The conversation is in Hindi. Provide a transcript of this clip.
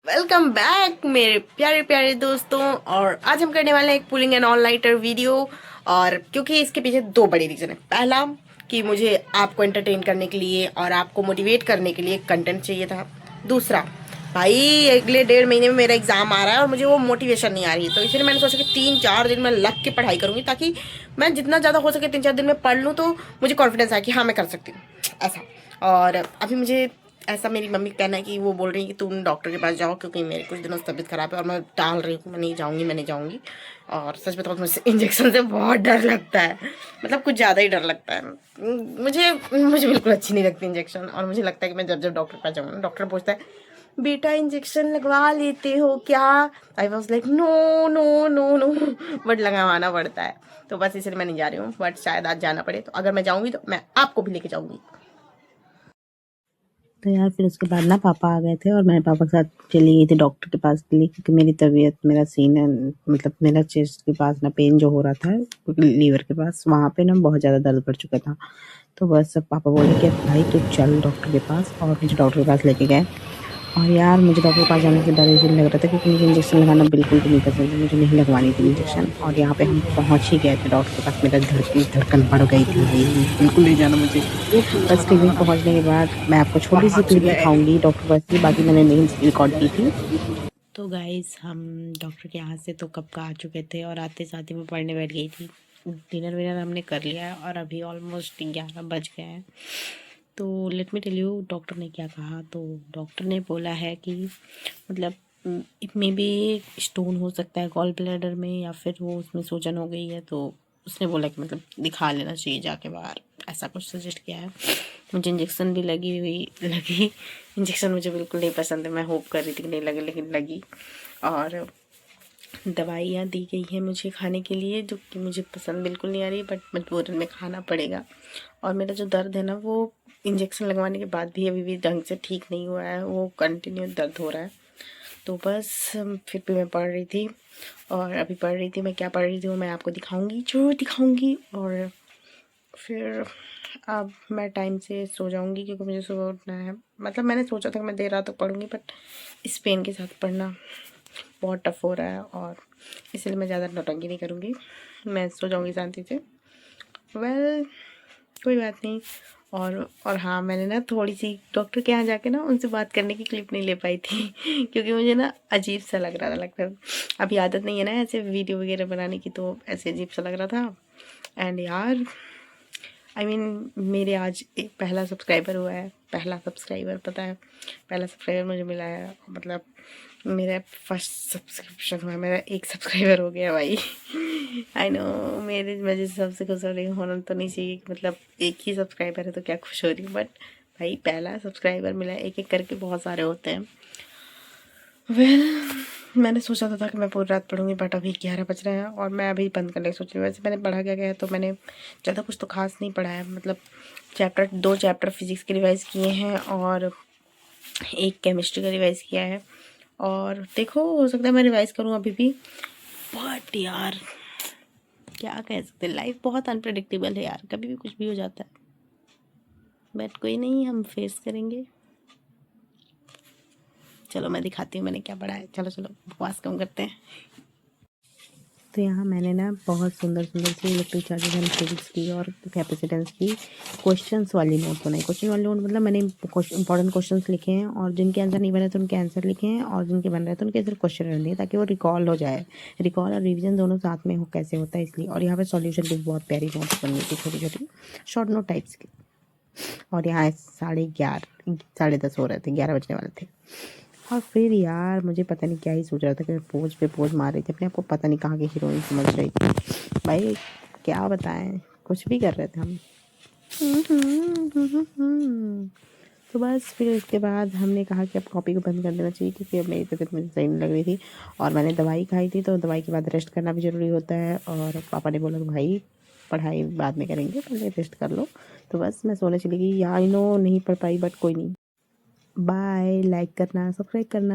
वेलकम बैक मेरे प्यारे प्यारे दोस्तों। और आज हम करने वाले हैं एक pulling and all nighter video. और क्योंकि इसके पीछे दो बड़े रीजन है। पहला कि मुझे आपको एंटरटेन करने के लिए और आपको मोटिवेट करने के लिए कंटेंट चाहिए था। दूसरा, भाई अगले 1.5 महीने में मेरा एग्जाम आ रहा है और मुझे वो मोटिवेशन नहीं आ रही है, तो इसलिए मैंने सोचा कि 3-4 दिन में लग के पढ़ाई करूंगी, ताकि मैं जितना ज़्यादा हो सके 3-4 दिन में पढ़ लूँ तो मुझे कॉन्फिडेंस आए कि हाँ मैं कर सकती हूँ ऐसा। और अभी मुझे ऐसा मेरी मम्मी का कहना है कि वो बोल रही है कि तुम डॉक्टर के पास जाओ, क्योंकि मेरी कुछ दिनों से तबीयत खराब है और मैं टाल रही हूँ, मैं नहीं जाऊँगी मैं नहीं जाऊँगी। और सच बताऊँ तो मुझे इंजेक्शन से बहुत डर लगता है, मतलब कुछ ज़्यादा ही डर लगता है। मुझे मुझे बिल्कुल अच्छी नहीं लगती इंजेक्शन। और मुझे लगता है कि मैं जब जब डॉक्टर के पास जाऊँगा, डॉक्टर पूछता है बेटा इंजेक्शन लगवा लेते हो क्या, I was like no no no no, but लगवाना पड़ता है। तो बस इसलिए मैं नहीं जा रही हूँ, बट शायद आज जाना पड़े, तो अगर मैं जाऊँगी तो मैं आपको भी लेके जाऊँगी। तो यार फिर उसके बाद ना पापा आ गए थे और मैं पापा के साथ चली गई थी डॉक्टर के पास के लिए, क्योंकि मेरी तबीयत मेरा सीन है, मतलब मेरा चेस्ट के पास ना पेन जो हो रहा था लीवर के पास, वहाँ पे ना बहुत ज़्यादा दर्द बढ़ चुका था। तो बस अब पापा बोले कि भाई तू चल डॉक्टर के पास, और मुझे डॉक्टर के पास लेके गए। और यार मुझे डॉक्टर के पास जाने से डर इसलिए लग रहा था क्योंकि मुझे इंजेक्शन लगाना बिल्कुल भी नहीं पसंद है, मुझे नहीं लगवानी थी इंजेक्शन। और यहाँ पे हम पहुँच ही गए थे डॉक्टर के पास, मेरा धड़कन बढ़ गई थी भाई, बिल्कुल नहीं जाना मुझे। बस क्लिनिक पहुँचने के बाद मैं आपको छोटी सी क्लिप दिखाऊंगी डॉक्टर के पास की, बाकी मैंने नहीं रिकॉर्ड की थी। तो गाइज हम डॉक्टर के यहाँ से तो कब का आ चुके थे और आते साथ ही मैं पढ़ने बैठ गई थी। डिनर विनर हमने कर लिया है और अभी ऑलमोस्ट 11 बज गए हैं। तो let me tell you doctor ने क्या कहा। तो डॉक्टर ने बोला है कि मतलब में भी स्टोन हो सकता है गॉल ब्लैडर में, या फिर वो उसमें सूजन हो गई है। तो उसने बोला कि मतलब दिखा लेना चाहिए जाके बाहर, ऐसा कुछ सजेस्ट किया है। मुझे इंजेक्शन भी लगी। इंजेक्शन मुझे बिल्कुल नहीं पसंद है, मैं होप कर रही थी कि नहीं लगे, लेकिन लगी। और दवाइयाँ दी गई हैं मुझे खाने के लिए, जो कि मुझे पसंद बिल्कुल नहीं आ रही, बट मजबूरन में खाना पड़ेगा। और मेरा जो दर्द है ना, वो इंजेक्शन लगवाने के बाद भी अभी भी ढंग से ठीक नहीं हुआ है, वो कंटिन्यू दर्द हो रहा है। तो बस फिर भी मैं पढ़ रही थी। और अभी पढ़ रही थी, मैं क्या पढ़ रही थी वो मैं आपको दिखाऊंगी, जरूर दिखाऊंगी। और फिर अब मैं टाइम से सो जाऊंगी, क्योंकि मुझे सुबह उठना है। मतलब मैंने सोचा था कि मैं देर रात तक पढ़ूंगी, बट इस पेन के साथ पढ़ना बहुत टफ हो रहा है, और इसलिए मैं ज़्यादा नौटंकी नहीं करूँगी, मैं सो जाऊँगी शांति से। वेल कोई बात नहीं। और हाँ, मैंने ना थोड़ी सी डॉक्टर के यहाँ जाके ना उनसे बात करने की क्लिप नहीं ले पाई थी क्योंकि मुझे ना अजीब सा लग रहा था, अभी आदत नहीं है ना ऐसे वीडियो वगैरह बनाने की, तो ऐसे अजीब सा लग रहा था। एंड यार मेरे आज एक पहला सब्सक्राइबर हुआ है, पहला सब्सक्राइबर, पता है पहला सब्सक्राइबर मुझे मिला है, मतलब मेरा फर्स्ट सब्सक्रिप्शन हुआ है, मेरा एक सब्सक्राइबर हो गया भाई आई नो, मेरे वजह से सबसे खुश हो रही हूँ, होना तो नहीं चाहिए, मतलब एक ही सब्सक्राइबर है तो क्या खुश हो रही हूँ, बट भाई पहला सब्सक्राइबर मिला है, एक एक करके बहुत सारे होते हैं। मैंने सोचा था कि मैं पूरी रात पढ़ूंगी, बट अभी 11 बज रहे हैं और मैं अभी बंद करने की सोच रही हूँ। वैसे मैंने पढ़ा क्या गया है, तो मैंने ज़्यादा कुछ तो खास नहीं पढ़ा है, मतलब दो चैप्टर फिजिक्स के रिवाइज़ किए हैं और एक केमिस्ट्री का रिवाइज़ किया है। और देखो हो सकता है मैं रिवाइज़ करूँ अभी भी, बट यार क्या कह सकते, लाइफ बहुत अनप्रडिक्टेबल है यार, कभी भी कुछ भी हो जाता है, बट कोई नहीं, हम फेस करेंगे। चलो मैं दिखाती हूँ मैंने क्या पढ़ा है, चलो चलो बकवास कम करते हैं। तो यहाँ मैंने ना बहुत सुंदर सुंदर सी इलेक्ट्रिक चार्जेस एंड फिजिक्स की और कैपेसिटेंस की क्वेश्चंस वाली नोट बनाई। क्वेश्चन वाली नोट मतलब मैंने इंपॉर्टेंट क्वेश्चंस लिखे हैं, और जिनके आंसर नहीं बने तो उनके आंसर लिखे हैं, और जिनके बन रहे तो उनके सिर्फ क्वेश्चन रह दिए, ताकि वो रिकॉल हो जाए। रिकॉल और रिविजन दोनों साथ में हो कैसे होता है इसलिए। और यहाँ पर सॉल्यूशन की बहुत प्यारी नोट्स बन गई थी, छोटी छोटी शॉर्ट नोट टाइप्स की। और यहाँ 11:30 10:30 हो रहे थे, 11 बजने वाले थे। और फिर यार मुझे पता नहीं क्या ही सोच रहा था कि मैं पोज पे पोज मार रही थी अपने आप को, पता नहीं कहाँ की हीरोइन समझ रही थी भाई, क्या बताएं, कुछ भी कर रहे थे हम। तो बस फिर उसके बाद हमने कहा कि अब कॉपी को बंद कर देना चाहिए, क्योंकि अब मेरी तबीयत मुझे सही नहीं लग रही थी, और मैंने दवाई खाई थी, तो दवाई के बाद रेस्ट करना भी ज़रूरी होता है। और पापा ने बोला कि भाई पढ़ाई बाद में करेंगे, पहले रेस्ट कर लो। तो बस मैं सोने चली गई। आई नो नहीं पढ़ पाई, बट कोई नहीं। बाय, लाइक करना, सब्सक्राइब करना।